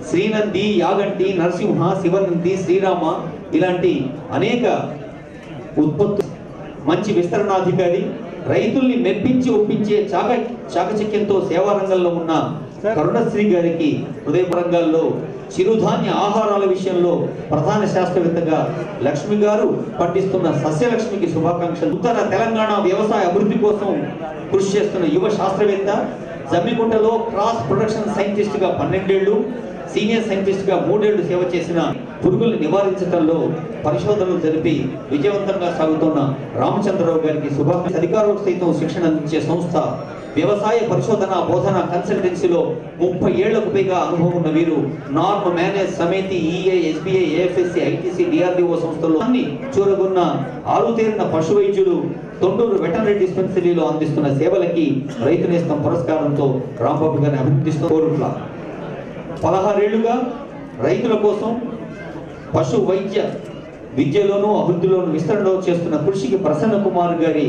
శ్రీనంది, యాగంటి, నరసింహ, శివనంది, శ్రీరామ ఇలాంటి అనేక ఉత్పత్తులు మంచి విస్తరణాధికారి, రైతుల్ని మెప్పించి ఒప్పించే చాకచక్యంతో సేవా రంగంలో ఉన్న కరుణశ్రీ గారికి హృదయపరంగాల్లో చిరుధాన్య ఆహారాల విషయంలో ప్రధాన శాస్త్రవేత్తగా లక్ష్మి గారు పండిస్తున్న సస్యలక్ష్మికి శుభాకాంక్షలు. ఉత్తర తెలంగాణ వ్యవసాయ అభివృద్ధి కోసం కృషి చేస్తున్న యువ శాస్త్రవేత్త, జమ్మికుంటలో క్రాస్ ప్రొడక్షన్ సైంటిస్ట్ గా 12 ఏళ్లు, సీనియర్ సైంటిస్ట్ గా 3 ఏళ్లు సేవ చేసిన పురుగుల్ని నివారించడంలో పరిశోధనలు జరిపి విజయవంతంగా సాగుతున్న రామచంద్రరావు గారికి శుభాకాంక్షలు. అధికారులకు సైతం శిక్షణ అందించే సంస్థ వ్యవసాయ పరిశోధన బోధన కన్సల్టెన్సీలో 30 ఏళ్లకు పైగా అనుభవం ఉన్న వీరు నార్మ్ మేనేజ్ సమితి, ఈఏ, ఎస్బీఐ, ఏఎఫ్ఎస్సి, ఐటీసీ, డిఆర్డీఓ సంస్థల్లో అన్ని చూరగొన్న ఆరుతేరిన పశు వైద్యులు తొండూరు వెటర్నరీ డిస్పెన్సరీలో అందిస్తున్న సేవలకి రైతు నేస్తం పురస్కారంతో రాంబాబు గారిని అభినందిస్తూ కోరుట్ల 16 ఏళ్లుగా రైతుల కోసం పశు వైద్య విద్యలోనూ అభివృద్ధిలోనూ విస్తరణలో చేస్తున్న కృషికి ప్రసన్న కుమార్ గారి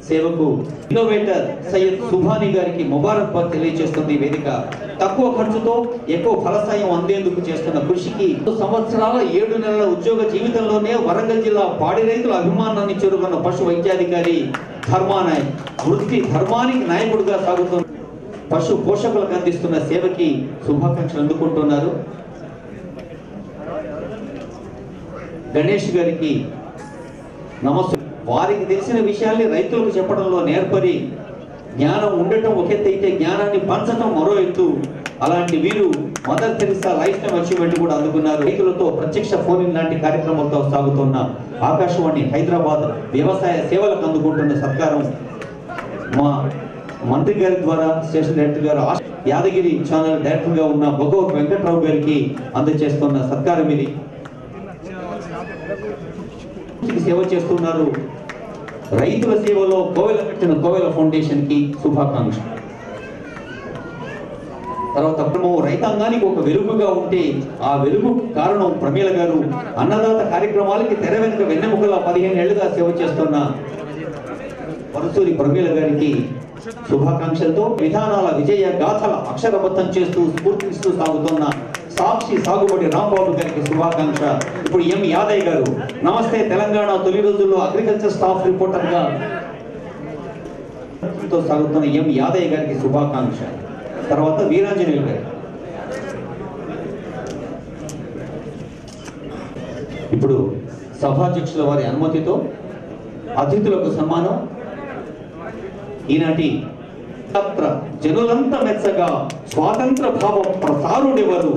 సేవకు ఇన్నోవేటర్ సయ్యద్ సుభాని గారికి ముబారక్బాద్ తెలియజేస్తుంది వేదిక. తక్కువ ఖర్చుతో ఎక్కువ ఫలసాయం అందేందుకు చేస్తున్న కృషికి సంవత్సరాల 7 నెలల ఉద్యోగ జీవితంలోనే వరంగల్ జిల్లా పాడి రైతుల అభిమానాన్ని చేరుకున్న పశు వైద్యాధికారి ధర్మానాయక్ వృత్తి ధర్మానికి నాయకుడిగా సాగుతున్న పశు పోషకులకు అందిస్తున్న సేవకి శుభాకాంక్షలు అందుకుంటున్నారు. గణేష్ గారికి నమస్తే. వారికి తెలిసిన విషయాల్ని రైతులకు చెప్పడంలో నేర్పరి, జ్ఞానం ఉండటం ఒక ఎత్తు అయితే జ్ఞానాన్ని పంచడం మరో ఎత్తు. అలాంటి వీరు mother Teresa life time achievement కూడా అందుకున్నారు. రైతులతో ప్రత్యక్ష ఫోన్ ఇన్ లాంటి కార్యక్రమాలతో సాగుతున్న ఆకాశవాణి హైదరాబాద్ వ్యవసాయ సేవలకు అందుకుంటున్న సత్కారం మా మంత్రి గారి ద్వారా స్టేషన్ డైరెక్టర్ గారు, యాదగిరి ఛానల్ డైరెక్టర్ గా ఉన్న భగవత్ వెంకట్రావు గారికి అందజేస్తున్న సత్కారం ఇది. సేవ చేస్తున్నారు. రైతుల సేవలో కోవెల పెట్టిన కోవెల ఫౌండేషన్ కి శుభాకాంక్ష. తర్వాత రైతాంగానికి ఒక వెలుగుగా ఉంటే ఆ వెలుగు కారణం ప్రమీల గారు. అన్నదాత కార్యక్రమాలకి తెర వెనుక వెన్నెముకలా 15 ఏళ్లుగా సేవ చేస్తున్న పరుసూరి ప్రమీల గారికి శుభాకాంక్షలతో విధానాల విజయ గాథల అక్షరబద్ధం చేస్తూ స్ఫూర్తిస్తూ సాగుతున్న సాక్షి సాగుబడి రాంబాబు గారికి శుభాకాంక్ష. ఇప్పుడు ఎం యాదయ్య గారు, నమస్తే తెలంగాణ తొలి రోజుల్లో అగ్రికల్చర్ స్టాఫ్ రిపోర్టర్ గా సాగుతున్న ఎం యాదయ్య గారికి శుభాకాంక్ష. తర్వాత వీరాంజనేయులు గారు. ఇప్పుడు సభాధ్యక్షుల వారి అనుమతితో అతిథులకు సన్మానం. ఈనాటి జనులంతా మెచ్చగా స్వాతంత్ర భావ ప్రసారుడెవరు,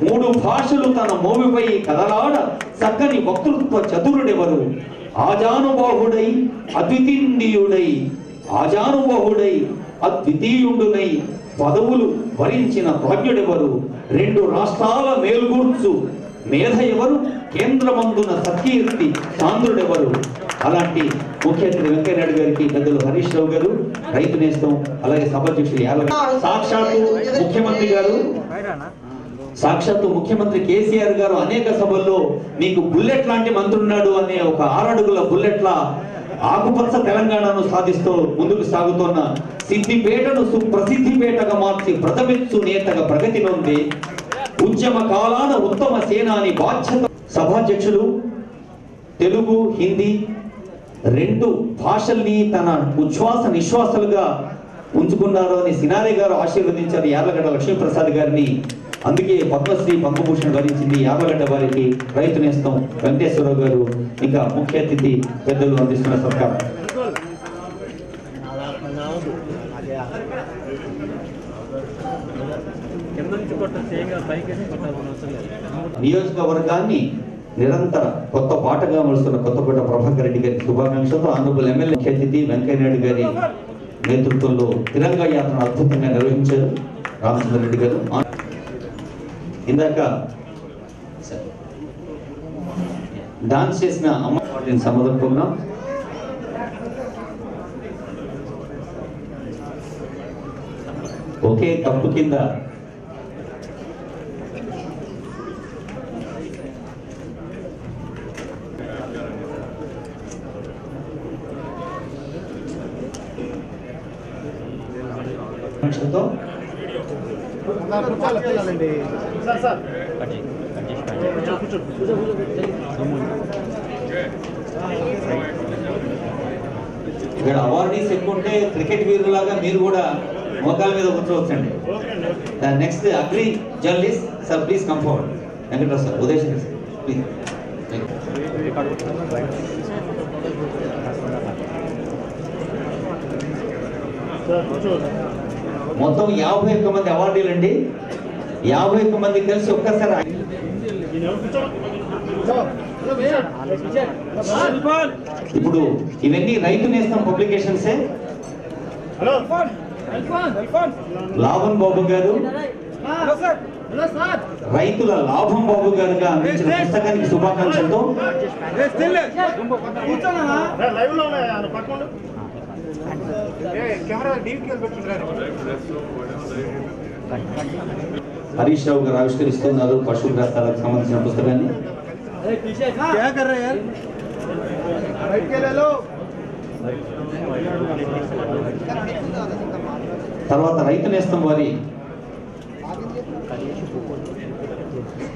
3 భాషలు తన మోవిపై కదలాడ చక్కని వక్తృత్వ చతురుడెవరు, ఆజానుబాహుడై అద్వితీయుండునై పదవులు వరించిన ప్రాజ్ఞుడెవరు, 2 రాష్ట్రాల మేలుగూర్చు మేధ ఎవరు, కేంద్రమందున సత్కీర్తి సాంద్రుడెవరు. అలాంటి ముఖ్య అతిథి వెంకయ్యనాయుడు గారికి పెద్దలు హరీష్ రావు గారు, రైతు నేస్తం, అలాగే సభాధ్యక్షులు సాక్షాత్తు ముఖ్యమంత్రి కేసీఆర్ గారు అనేక సభల్లో మీకు బుల్లెట్ లాంటి మంత్రి ఉన్నాడు అనే ఒక 6 అడుగుల బుల్లెట్ల ఆకుపచ్చ తెలంగాణను సాధిస్తూ ముందుకు సాగుతున్న సిద్దిపేటను సుప్రసిద్ధిపేటగా మార్చి ప్రథమిత్సు నేతగా ప్రగతి నొంది ఉద్యమ కాలాన ఉత్తమ సేనాని బాధ్యత. సభాధ్యక్షులు తెలుగు, హిందీ 2 భాషల్ని తన ఉచ్ఛ్వాస నిశ్వాసాలుగా ఉంచుకున్నారు అని సినారే గారు ఆశీర్వదించారు యార్లగడ్డ లక్ష్మీప్రసాద్ గారిని. అందుకే పద్మశ్రీ పద్మభూషణ్ వరించింది యార్లగడ్డ వారికి. రైతు నేస్తం వెంకటేశ్వరరావు గారు ఇంకా ముఖ్య అతిథి పెద్దలు అందిస్తున్న సత్కారం. నియోజకవర్గాన్ని నిరంతర కొత్త పాటగా మలుస్తున్న కొత్తపేట ప్రభాకర్ రెడ్డి గారికి శుభాకాంక్షలతో ఆనరబుల్ ఎమ్మెల్యే ముఖ్య అతిథి వెంకయ్యనాయుడు గారి నేతృత్వంలో తిరంగా యాత్రను అద్భుతంగా నిర్వహించారు రామచంద్ర రెడ్డి గారు. ఇందాక డాన్స్ చేసిన అమ్మాయిని సమర్పుకున్నాం. ఒకే కప్పు కింద ఇక్కడ అవార్డీస్ ఎక్కువ ఉంటే క్రికెట్ వీరులాగా మీరు కూడా మోకాల మీద కూర్చోవచ్చండి. Next agri journalist sir, please come forward. Venkata Rao sir, Uday sir please. మొత్తం 51 మంది అవార్డీలు అండి. 51 మంది కలిసి ఒక్కసారి ఇప్పుడు ఇవన్నీ రైతు నేస్తం పబ్లికేషన్సే. లాభం బాబు గారు, రైతుల లాభం బాబు గారుగా అందించిన పుస్తకానికి శుభాకాంక్షలతో హరీష్ రావు గారు ఆవిష్కరిస్తున్నారు పశుగ్రాసాలకు సంబంధించిన పుస్తకాన్ని. తర్వాత రైతు నేస్తం వారి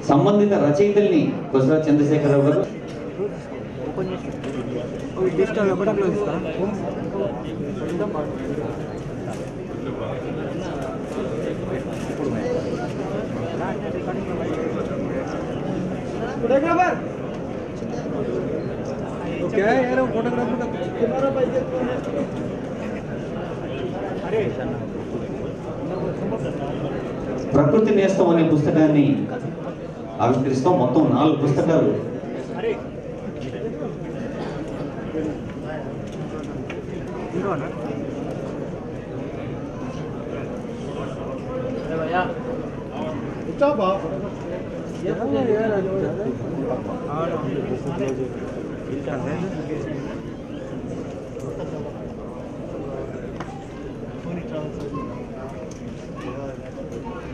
సంబంధిత రచయితల్ని కొసరా చంద్రశేఖరరావు గారు, ప్రకృతి నేస్తం అనే పుస్తకాన్ని ఆవిష్కరిస్తాం. మొత్తం 4 పుస్తకాలు.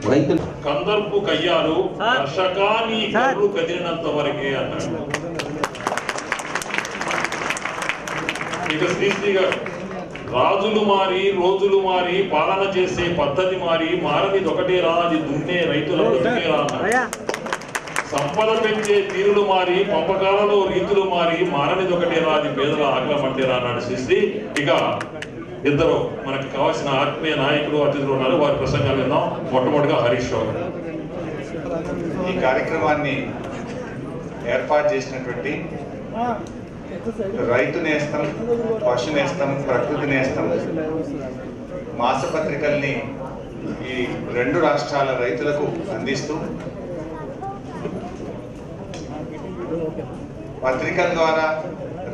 రైతులు కందర్పు కయ్యాలు వర్షకాన్ని కర్రు కదిలినంత వరకే అన్నాడు. ఇక శ్రీశ్రీ గారు, రాజులు మారి రోజులు మారి పాలన చేసే పద్ధతి మారి మారనిది ఒకటేరా, అది దున్నే రైతుల బ్రతికేరా అన్నాడు. సంపద పెంచే తీరులు మారి పంపకాలలో రీతులు మారి మారనిది ఒకటేరా, అది పేదల ఆగ్రహమంటేరా అన్నాడు శ్రీశ్రీ. ఇక ఇద్దరు మనకు కావాల్సిన ఆత్మీయ నాయకులు అతిథులు ఉన్నారు, వారి ప్రసంగాలు విన్నాం. మొట్టమొదటిగా హరీష్ రావు. ఈ కార్యక్రమాన్ని ఏర్పాటు చేసినటువంటి రైతు నేస్తం, పశు నేస్తం, ప్రకృతి నేస్తం మాసపత్రికల్ని ఈ 2 రాష్ట్రాల రైతులకు అందిస్తూ పత్రికల ద్వారా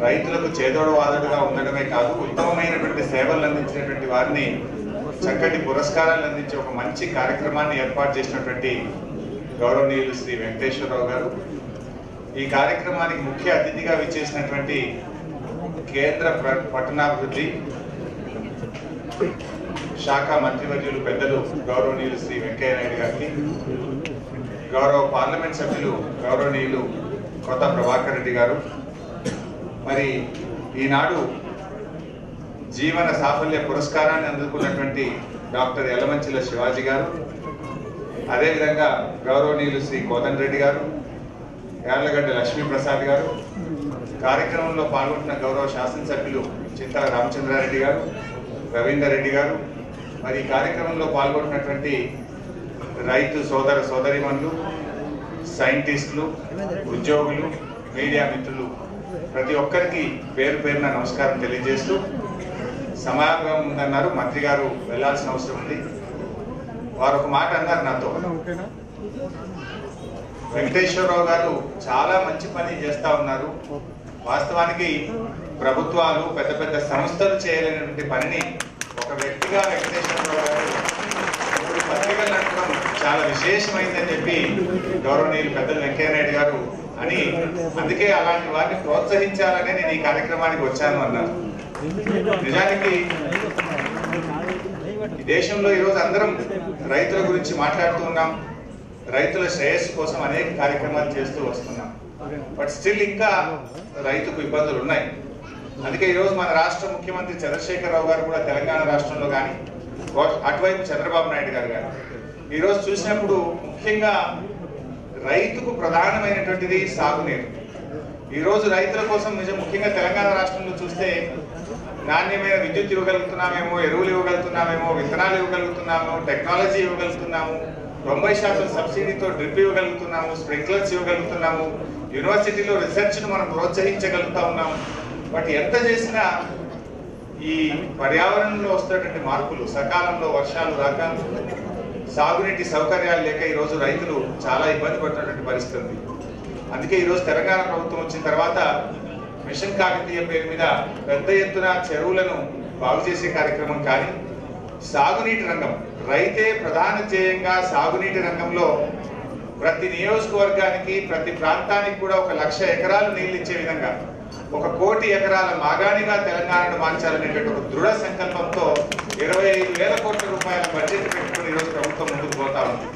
రైతులకు చేదోడు వాదడుగా ఉండడమే కాదు, ఉత్తమమైనటువంటి సేవలు అందించినటువంటి వారిని చక్కటి పురస్కారాలు అందించే ఒక మంచి కార్యక్రమాన్ని ఏర్పాటు చేసినటువంటి గౌరవనీయులు శ్రీ వెంకటేశ్వరరావు గారు, ఈ కార్యక్రమానికి ముఖ్య అతిథిగా విచ్చేసినటువంటి కేంద్ర పట్టణాభివృద్ధి శాఖ మంత్రివర్యులు పెద్దలు గౌరవనీయులు శ్రీ వెంకయ్య నాయుడు గారికి, గౌరవ పార్లమెంట్ సభ్యులు గౌరవనీయులు కొత్త ప్రభాకర్ రెడ్డి గారు, మరి ఈనాడు జీవన సాఫల్య పురస్కారాన్ని అందుకున్నటువంటి డాక్టర్ యలమంచిల శివాజీ గారు, అదేవిధంగా గౌరవనీయులు శ్రీ కోదండ రెడ్డి గారు, యార్లగడ్డ లక్ష్మీప్రసాద్ గారు, కార్యక్రమంలో పాల్గొంటున్న గౌరవ శాసనసభ్యులు చింతల రామచంద్రారెడ్డి గారు, రవీందర్ రెడ్డి గారు, మరి ఈ కార్యక్రమంలో పాల్గొంటున్నటువంటి రైతు సోదర సోదరిమణులు, సైంటిస్టులు, ఉద్యోగులు, మీడియా మిత్రులు ప్రతి ఒక్కరికి పేరు పేరున నమస్కారం తెలియజేస్తూ, సమాగమం ఉందన్నారు, మంత్రి గారు వెళ్లాల్సిన అవసరం ఉంది. వారు ఒక మాట అన్నారు నాతో, వెంకటేశ్వరరావు గారు చాలా మంచి పని చేస్తా ఉన్నారు, వాస్తవానికి ప్రభుత్వాలు పెద్ద పెద్ద సంస్థలు చేయలేనటువంటి పనిని ఒక వ్యక్తిగా వెంకటేశ్వరరావు గారు 3 పత్రికలు నడపడం చాలా విశేషమైందని చెప్పి గౌరవనీయులు పెద్దలు వెంకయ్య నాయుడు గారు అని, అందుకే అలాంటి వారిని ప్రోత్సహించాలనే నేను ఈ కార్యక్రమానికి వచ్చాను అన్నారు. నిజానికి ఈ దేశంలో ఈరోజు అందరం రైతుల గురించి మాట్లాడుతూ ఉన్నాం, రైతుల శ్రేయస్సు కోసం అనేక కార్యక్రమాలు చేస్తూ వస్తున్నాం. బట్ స్టిల్ ఇంకా రైతుకు ఇబ్బందులు ఉన్నాయి. అందుకే ఈరోజు మన రాష్ట్ర ముఖ్యమంత్రి చంద్రశేఖరరావు గారు కూడా తెలంగాణ రాష్ట్రంలో కానీ, అటువైపు చంద్రబాబు నాయుడు గారు కానీ ఈరోజు చూసినప్పుడు ముఖ్యంగా రైతుకు ప్రధానమైనటువంటిది సాగునీరు. ఈరోజు రైతుల కోసం ముఖ్యంగా తెలంగాణ రాష్ట్రంలో చూస్తే నాణ్యమైన విద్యుత్ ఇవ్వగలుగుతున్నామేమో, ఎరువులు ఇవ్వగలుగుతున్నామేమో, విత్తనాలు ఇవ్వగలుగుతున్నాము, టెక్నాలజీ ఇవ్వగలుగుతున్నాము, 90% సబ్సిడీతో డ్రిప్ ఇవ్వగలుగుతున్నాము, స్ప్రింక్లర్స్ ఇవ్వగలుగుతున్నాము, యూనివర్సిటీలో రీసెర్చ్ను మనం ప్రోత్సహించగలుగుతా ఉన్నాము. బట్ ఎంత చేసినా ఈ పర్యావరణంలో వస్తున్నటువంటి మార్పులు, సకాలంలో వర్షాలు రాక, సాగునీటి సౌకర్యాలు లేక ఈరోజు రైతులు చాలా ఇబ్బంది పడుతున్నటువంటి పరిస్థితి ఉంది. అందుకే ఈరోజు తెలంగాణ ప్రభుత్వం వచ్చిన తర్వాత మిషన్ కాకతీయ పేరు మీద పెద్ద ఎత్తున చెరువులను బాగు చేసే కార్యక్రమం కానీ, సాగునీటి రంగం రైతే ప్రధాన ధ్యేయంగా సాగునీటి రంగంలో ప్రతి నియోజకవర్గానికి, ప్రతి ప్రాంతానికి కూడా 1,00,000 ఎకరాలు నీళ్లు ఇచ్చే విధంగా 1 కోటి ఎకరాల మాగాణిగా తెలంగాణను మార్చాలనేటువంటి ఒక దృఢ సంకల్పంతో 25,000 కోట్ల రూపాయల బడ్జెట్ పెట్టుకుని ఈరోజు ప్రభుత్వం ముందుకు పోతా ఉంది.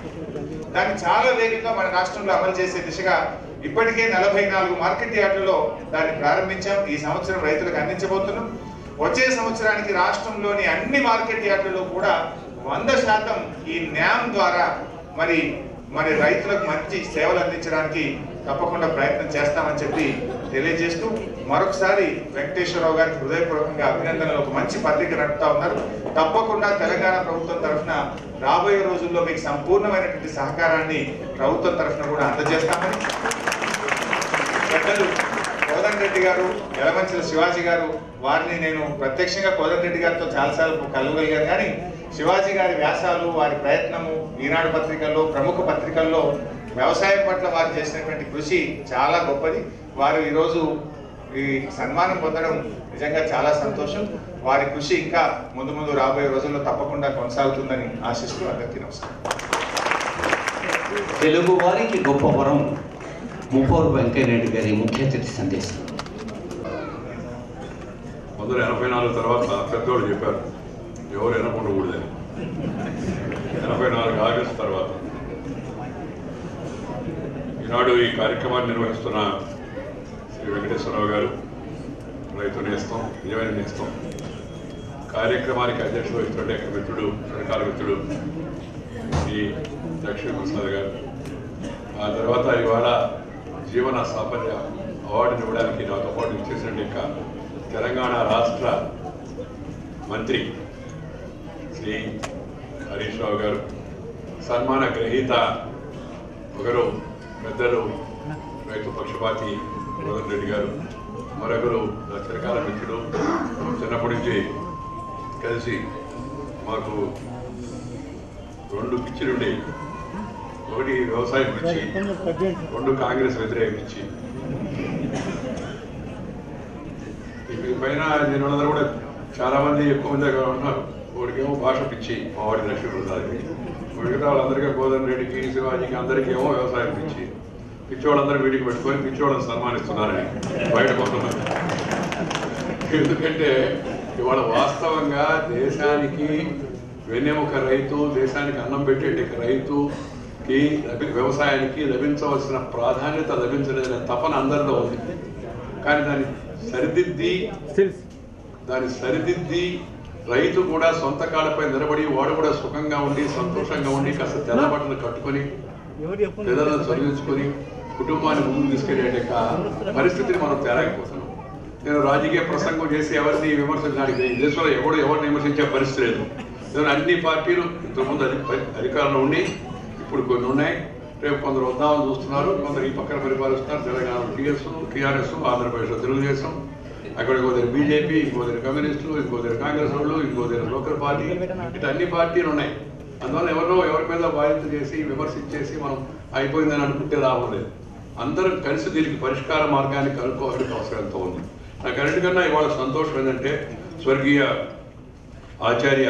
దాన్ని చాలా వేగంగా మన రాష్ట్రంలో అమలు చేసే దిశగా ఇప్పటికే 44 మార్కెట్ యార్డులలో దాన్ని ప్రారంభించాం. ఈ సంవత్సరం రైతులకు అందించబోతున్నాం. వచ్చే సంవత్సరానికి రాష్ట్రంలోని అన్ని మార్కెట్ యార్డులలో కూడా 100% ఈ న్యామ్ ద్వారా మరి రైతులకు మంచి సేవలు అందించడానికి తప్పకుండా ప్రయత్నం చేస్తామని చెప్పి తెలియజేస్తూ మరొకసారి వెంకటేశ్వరరావు గారికి హృదయపూర్వకంగా అభినందనలు. ఒక మంచి పత్రిక నడుపుతా ఉన్నారు. తప్పకుండా తెలంగాణ ప్రభుత్వం తరఫున రాబోయే రోజుల్లో మీకు సంపూర్ణమైనటువంటి సహకారాన్ని ప్రభుత్వం తరఫున కూడా అందజేస్తామని పెద్దలు కోదండరెడ్డి గారు, యలమంచిల శివాజీ గారు, వారిని నేను ప్రత్యక్షంగా కోదండరెడ్డి గారితో చాలాసార్లు కలవగలిగాను. కానీ శివాజీ గారి వ్యాసాలు, వారి ప్రయత్నము ఈనాడు పత్రికల్లో, ప్రముఖ పత్రికల్లో వ్యవసాయం పట్ల వారు చేసినటువంటి కృషి చాలా గొప్పది. వారు ఈరోజు ఈ సన్మానం పొందడం నిజంగా చాలా సంతోషం. వారి కృషి ఇంకా ముందు రాబోయే రోజుల్లో తప్పకుండా కొనసాగుతుందని ఆశిస్తూ అందరికీ నమస్కారం. తెలుగు వారికి గొప్ప వరం ముప్పవరపు వెంకయ్యనాయుడు గారి ముఖ్య అతిథి సందేశం. 1984 తర్వాత పెద్దోళ్ళు చెప్పారు ఎవరు వినకుండకూడదని. 84 ఆగస్టు తర్వాత ఈనాడు ఈ కార్యక్రమాన్ని నిర్వహిస్తున్న శ్రీ వెంకటేశ్వరరావు గారు, రైతు నేస్తం, నిజమైన నేస్తం, కార్యక్రమానికి అధ్యక్షత వహిస్తున్న మిత్రుడు, సహకార మిత్రుడు శ్రీ లక్ష్మీప్రసాద్ గారు, ఆ తర్వాత ఇవాళ జీవన సాఫల్య అవార్డుని ఇవ్వడానికి నాతో పాటు ఇచ్చేసిన తెలంగాణ రాష్ట్ర మంత్రి శ్రీ హరీష్ రావు గారు, సన్మాన గ్రహీత ఒకరు పెద్దలు రైతు పక్షపాతి కోదండరెడ్డి గారు, మరొకరు నా చిరకాల మిత్రుడు, చిన్నప్పటి నుంచి కలిసి మాకు 2 పిచ్చిలు ఉండేవి. ఒకటి వ్యవసాయం పిచ్చి, 2 కాంగ్రెస్ వ్యతిరేక పిచ్చి. పైన నేను వాళ్ళందరూ కూడా చాలా మంది ఎక్కువ మంది ఉన్నారు. వాడికేమో భాష పిచ్చి, మా వాడి లక్ష్మీప్రసాద్కి, మిగతా వాళ్ళందరికీ కోదండరెడ్డికి, శివాజీకి, అందరికీ ఏమో వ్యవసాయం పిచ్చి. పిచ్చోళ్ళందరూ వీటికి పెట్టుకొని పిచ్చోళ్ళని సన్మానిస్తున్నారని బయట కొంతమంది. ఎందుకంటే ఇవాళ వాస్తవంగా దేశానికి వెన్నెముక రైతు, దేశానికి అన్నం పెట్టే రైతుకి, వ్యవసాయానికి లభించవలసిన ప్రాధాన్యత లభించలేదనే తపన అందరిలో ఉంది. కానీ దాన్ని సరిదిద్ది రైతు కూడా సొంత కాళ్ళపై నిలబడి, వాడు కూడా సుఖంగా ఉండి, సంతోషంగా ఉండి, కాస్త తెల్లబట్టలు కట్టుకొని, పిల్లలను చదివించుకొని, కుటుంబాన్ని ముందుకు తీసుకెళ్లే పరిస్థితిని మనం తేలేకపోతున్నాం. నేను రాజకీయ ప్రసంగం చేసి ఎవరిని విమర్శించడానికి, దేశంలో ఎవరిని విమర్శించే పరిస్థితి లేదు. అన్ని పార్టీలు ఇంతకుముందు అధికారంలో ఉండి ఇప్పుడు కొన్ని ఉన్నాయి, రేపు కొందరు వద్దామని చూస్తున్నారు, కొందరు ఈ పక్కన పరిపాలిస్తున్నారు. తెలంగాణ టీఆర్ఎస్, ఆంధ్రప్రదేశ్లో తెలుగుదేశం, అక్కడ ఇంకోదరు బీజేపీ, ఇంకోదరు కమ్యూనిస్టులు, ఇంకోదరు కాంగ్రెస్ వాళ్ళు, ఇంకోదరు లోకల్ పార్టీ, ఇట్లా అన్ని పార్టీలు ఉన్నాయి. అందువల్ల ఎవరి మీద బాధ్యత చేసి విమర్శించేసి మనం అయిపోయిందని అనుకుంటే లాభం లేదు. అందరం కలిసి దీనికి పరిష్కార మార్గాన్ని కనుక్కోవాల్సిన అవసరం ఎంతో ఉంది. నాకు అన్నిటికన్నా ఇవాళ సంతోషం ఏంటంటే స్వర్గీయ ఆచార్య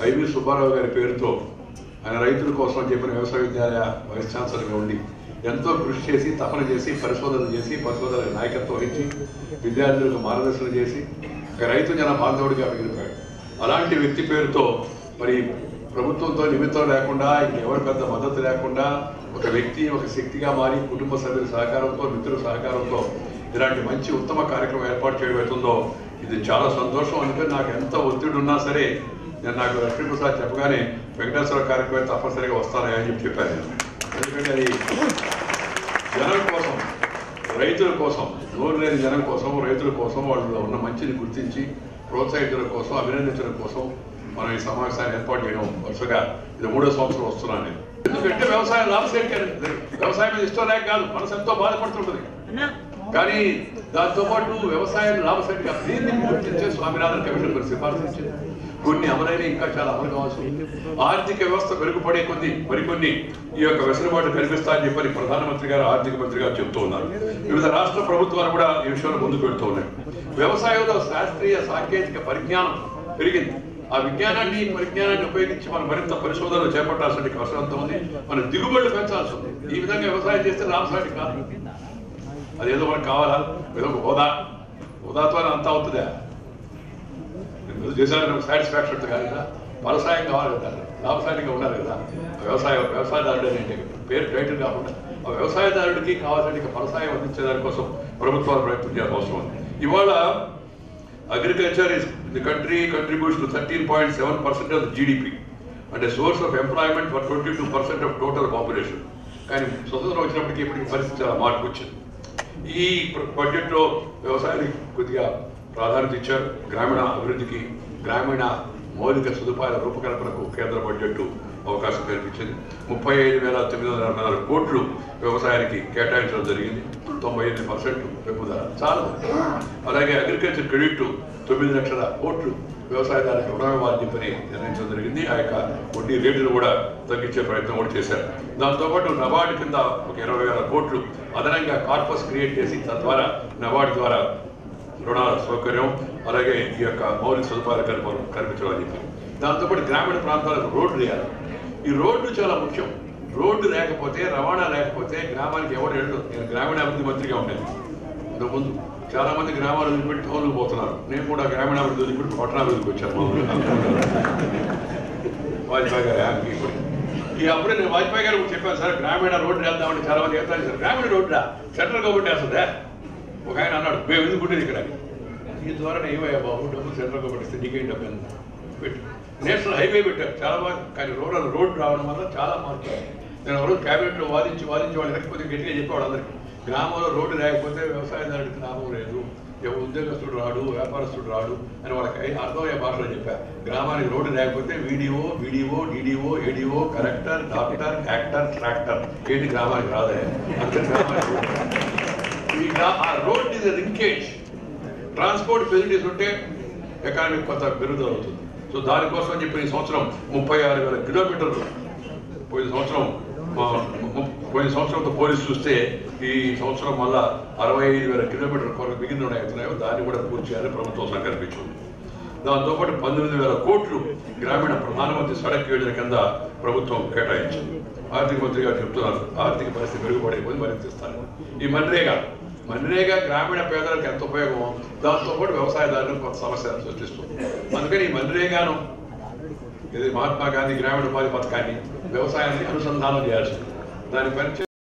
ఐవి సుబ్బారావు గారి పేరుతో ఆయన రైతుల కోసం చెప్పిన వ్యవసాయ విద్యాలయ వైస్ ఛాన్సలర్గా ఉండి ఎంతో కృషి చేసి, తపన చేసి, పరిశోధన నాయకత్వం వహించి, విద్యార్థులకు మార్గదర్శనం చేసి ఒక రైతు జన బాంధవుడిగా మిగిలిపోయాడు. అలాంటి వ్యక్తి పేరుతో మరి ప్రభుత్వంతో నిమిత్తం లేకుండా, ఎవరి పెద్ద మద్దతు లేకుండా ఒక వ్యక్తి ఒక శక్తిగా మారి, కుటుంబ సభ్యుల సహకారంతో, మిత్రుల సహకారంతో ఇలాంటి మంచి ఉత్తమ కార్యక్రమం ఏర్పాటు చేయడం అవుతుందో ఇది చాలా సంతోషం. అందుకని నాకు ఎంత ఒత్తిడి ఉన్నా సరే నేను నాకు లక్ష్మీప్రసాద్ చెప్పగానే వెంకటేశ్వర కార్యక్రమం తప్పనిసరిగా వస్తానని అని చెప్పాను నేను. ఎందుకంటే అది జనం కోసం, రైతుల కోసం, నోరు లేని జనం కోసం, రైతుల కోసం, వాళ్ళు ఉన్న మంచిని గుర్తించి ప్రోత్సహించడం కోసం, అభినందించడం కోసం మనం ఈ సమావేశాన్ని ఏర్పాటు చేయడం వరుసగా ఇది 3వ సంవత్సరం వస్తున్నాను నేను. ఎందుకంటే వ్యవసాయం లాభసాటి, వ్యవసాయం మీద ఇష్టం లేక కాదు, మనసు ఎంతో బాధపడుతుంటుంది. కానీ దాంతో పాటు వ్యవసాయం లాభసాటిగా దీన్ని గుర్తించే స్వామినాథన్ కమిషన్ కొన్ని సిఫార్సు ఇచ్చింది. కొన్ని అమలైన ఇంకా చాలా అమలు కావాల్సి ఉంది. ఆర్థిక వ్యవస్థ మెరుగుపడే కొద్ది మరికొన్ని ఈ యొక్క వెసులుబాటు కల్పిస్తారని చెప్పని ప్రధానమంత్రి గారు, ఆర్థిక మంత్రి గారు చెబుతూ ఉన్నారు. వివిధ రాష్ట్ర ప్రభుత్వాలు కూడా ఈ విషయంలో ముందుకు వెళ్తూ ఉన్నాయి. వ్యవసాయంలో శాస్త్రీయ సాంకేతిక పరిజ్ఞానం పెరిగింది. ఆ పరిజ్ఞానాన్ని ఉపయోగించి మనం మరింత పరిశోధనలు చేపట్టాల్సిన అవసరం ఉంది. మన దిగుబడులు పెంచాల్సి ఉంది. ఈ విధంగా వ్యవసాయం చేస్తే లాభసాటి కాదు. అదేదో మనకు కావాలా, ఏదో హోదాతో అంతా అవుతుందా? చేశారని సాటిస్ఫాక్షన్ కాదు కదా, ఫలసాయం కావాలి కదా, లాభసాటిగా ఉండాలి కదా. వ్యవసాయదారుడు అంటే పేరు టైటిల్ కాకుండా ఆ వ్యవసాయదారుడికి కావాల్సిన ఫలసాయం అందించేదాని కోసం ప్రభుత్వాలు ప్రయత్నం చేయాల్సిన అవసరం ఉంది. ఇవాళ agriculture is the country contributes to 13.7% of the GDP అంటే source of employment for 22% of total population. కానీ స్వతంత్రం వచ్చినప్పటికీ ఇప్పటికీ పరిస్థితి చాలా మార్పు వచ్చింది. ఈ బడ్జెట్లో వ్యవసాయానికి కొద్దిగా ప్రాధాన్యత ఇచ్చారు. గ్రామీణ అభివృద్ధికి, గ్రామీణ మౌలిక సదుపాయాల రూపకల్పనకు కేంద్ర బడ్జెట్ అవకాశం కల్పించింది. 35,904 కోట్లు వ్యవసాయానికి కేటాయించడం జరిగింది. 98% పెంపుదల చాలా. అలాగే అగ్రికల్చర్ క్రెడిట్ 9 లక్షల కోట్లు వ్యవసాయదారులకు రుణమివ్వాలని చెప్పని నిర్ణయించడం జరిగింది. ఆ యొక్క వడ్డీ రేటును కూడా తగ్గించే ప్రయత్నం కూడా చేశారు. దాంతోపాటు నబార్డు కింద ఒక 20,000 కోట్లు అదనంగా కార్పస్ క్రియేట్ చేసి తద్వారా నబార్డు ద్వారా రుణాల సౌకర్యం, అలాగే ఈ యొక్క మౌలిక సదుపాయాలు కల్పించడం అని చెప్పి. దాంతోపాటు గ్రామీణ ప్రాంతాలకు రోడ్లు వేయాలి. ఈ రోడ్డు చాలా ముఖ్యం. రోడ్డు లేకపోతే, రవాణా లేకపోతే గ్రామానికి ఎవరు వెళ్ళదు. నేను గ్రామీణాభివృద్ధి మంత్రిగా ఉండేది ఇంతకుముందు. చాలా మంది గ్రామాలు వదిలిపెట్టి టౌన్లు పోతున్నారు. నేను కూడా గ్రామీణాభివృద్ధి వదిలిపెట్టి పట్టణాభివృద్ధికి వచ్చాను. వాజ్పేయి గారు ఇప్పుడు అప్పుడే నేను వాజ్పేయి గారు చెప్పాను, సార్ గ్రామీణ రోడ్డు వేద్దామంటే చాలా మంది చెప్తాను, సార్ గ్రామీణ రోడ్డా సెంట్రల్ గవర్నమెంట్ వేస్తుందా? ఒక ఆయన అన్నాడు, మేము ఎందుకుంటే ఇక్కడ ఈ ద్వారా ఏమయ్యా బాబు, డబ్బులు సెంట్రల్ గవర్నమెంట్ ఇస్తే నీకేం డబ్బు పెట్టి నేషనల్ హైవే పెట్టారు చాలా బాగా. కానీ రోడ్డు రావడం వల్ల చాలా మార్పు. నేను ఎవరు క్యాబినెట్లో వాదించి వాళ్ళు లేకపోతే గట్టిగా చెప్పేవాడు అందరికీ, గ్రామంలో రోడ్డు లేకపోతే వ్యవసాయదారుడికి లాభం లేదు, ఉద్యోగస్తుడు రాడు, వ్యాపారస్తుడు రాడు అని వాళ్ళకి అర్థమయ్యే భాషలో చెప్పా. గ్రామానికి రోడ్డు లేకపోతే వీడిఓ, DDO, ADO, collector, doctor, actor, tractor ఏంటి గ్రామానికి రాదే. అంతే గ్రామానికి ఆ road is linkage. Transport facilities ఉంటే ఎకానమీ కొంత పెరుగుదల అవుతుంది. సో దానికోసం చెప్పి ఈ సంవత్సరం 36,000 కిలోమీటర్లు, పోయిన సంవత్సరంతో పోలీసు చూస్తే ఈ సంవత్సరం మళ్ళా 65,000 కిలోమీటర్ల కొరకు మిగిలిన అవుతున్నాయో దాన్ని కూడా పూర్తి చేయాలని ప్రభుత్వం సంకల్పించింది. దాంతోపాటు 19,000 కోట్లు గ్రామీణ ప్రధానమంత్రి సడక్ యోజన కింద ప్రభుత్వం కేటాయించింది. ఆర్థిక మంత్రి గారు చెప్తున్నారు ఆర్థిక పరిస్థితి మెరుగుపడేపోయి మరింత ఇస్తారు. ఈ మన్రేగా గ్రామీణ పేదలకు ఎంత ఉపయోగమో దాంతోపాటు వ్యవసాయదారులకు కొంత సమస్యలు సృష్టిస్తుంది. అందుకని ఈ మన్రేగాను, ఇది మహాత్మా గాంధీ గ్రామీణ ఉపాధి పథకాన్ని వ్యవసాయాన్ని అనుసంధానం చేయాల్సింది. దాని పరిచయం